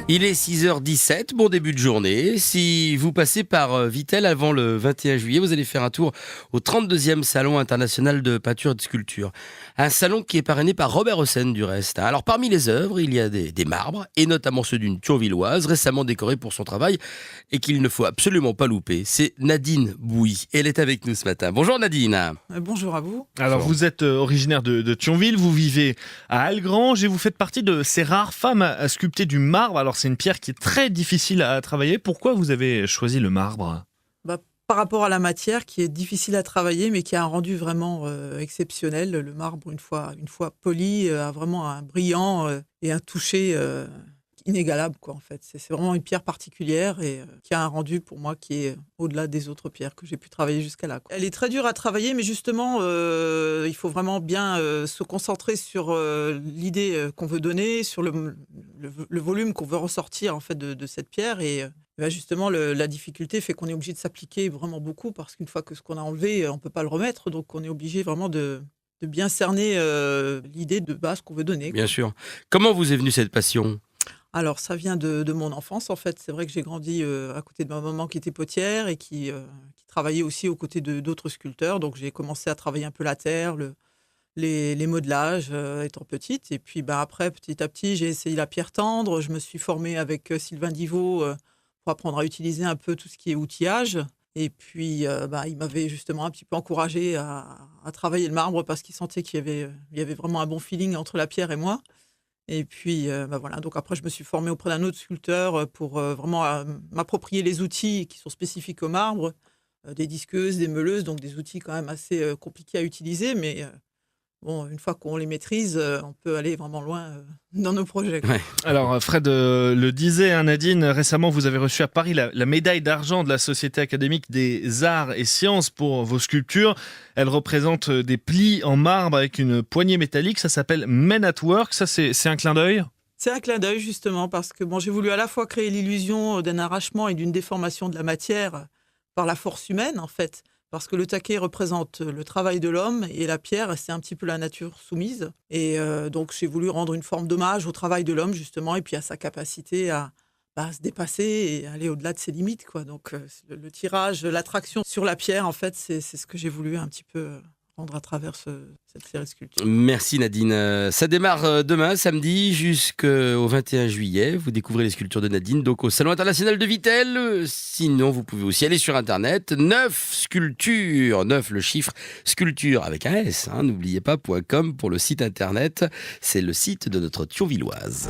Il est 6h17, bon début de journée. Si vous passez par Vittel avant le 21 juillet, vous allez faire un tour au 32e Salon international de peinture et de sculpture. Un salon qui est parrainé par Robert Hossein du reste. Alors parmi les œuvres, il y a des marbres, et notamment ceux d'une Thionvilloise, récemment décorée pour son travail, et qu'il ne faut absolument pas louper. C'est Nadine Bouy. Elle est avec nous ce matin. Bonjour Nadine. Bonjour à vous. Alors vous êtes originaire de Thionville, vous vivez à Algrange et vous faites partie de ces rares femmes à sculpter du marbre. Alors c'est une pierre qui est très difficile à travailler. Pourquoi vous avez choisi le marbre ? Par rapport à la matière qui est difficile à travailler mais qui a un rendu vraiment exceptionnel. Le marbre, une fois poli, a vraiment un brillant et un toucher inégalable, quoi, en fait. C'est vraiment une pierre particulière et qui a un rendu pour moi qui est au-delà des autres pierres que j'ai pu travailler jusqu'à là, quoi. Elle est très dure à travailler, mais justement, il faut vraiment bien se concentrer sur l'idée qu'on veut donner, sur le volume qu'on veut ressortir en fait de cette pierre. Et justement, la difficulté fait qu'on est obligé de s'appliquer vraiment beaucoup parce qu'une fois que ce qu'on a enlevé, on ne peut pas le remettre. Donc, on est obligé vraiment de bien cerner l'idée de base qu'on veut donner, quoi. Bien sûr. Comment vous est venue cette passion ? Alors, ça vient de mon enfance, en fait. C'est vrai que j'ai grandi à côté de ma maman qui était potière et qui travaillait aussi aux côtés d'autres sculpteurs. Donc, j'ai commencé à travailler un peu la terre, les modelages, étant petite. Et puis, après, petit à petit, j'ai essayé la pierre tendre. Je me suis formée avec Sylvain Divot pour apprendre à utiliser un peu tout ce qui est outillage. Et puis, il m'avait justement un petit peu encouragée à travailler le marbre parce qu'il sentait qu'il y avait vraiment un bon feeling entre la pierre et moi. Et puis, voilà. Donc après, je me suis formée auprès d'un autre sculpteur pour vraiment m'approprier les outils qui sont spécifiques au marbre, des disqueuses, des meuleuses, donc des outils quand même assez compliqués à utiliser. Mais une fois qu'on les maîtrise, on peut aller vraiment loin dans nos projets, quoi. Ouais. Alors Fred le disait, Nadine, récemment vous avez reçu à Paris la médaille d'argent de la Société académique des arts et sciences pour vos sculptures. Elle représente des plis en marbre avec une poignée métallique, ça s'appelle Men at Work, ça c'est un clin d'œil ? C'est un clin d'œil justement parce que j'ai voulu à la fois créer l'illusion d'un arrachement et d'une déformation de la matière par la force humaine, en fait. Parce que le taquet représente le travail de l'homme et la pierre, c'est un petit peu la nature soumise. Et donc, j'ai voulu rendre une forme d'hommage au travail de l'homme, justement, et puis à sa capacité à se dépasser et aller au-delà de ses limites, quoi. Donc, le tirage, l'attraction sur la pierre, en fait, c'est ce que j'ai voulu un petit peu rendre à travers cette série de sculptures. Merci Nadine. Ça démarre demain, samedi, jusqu'au 21 juillet. Vous découvrez les sculptures de Nadine, donc au Salon international de Vittel. Sinon, vous pouvez aussi aller sur Internet. 9 sculptures, 9 le chiffre, sculpture avec un S, n'oubliez pas, .com pour le site Internet. C'est le site de notre Thionvilloise.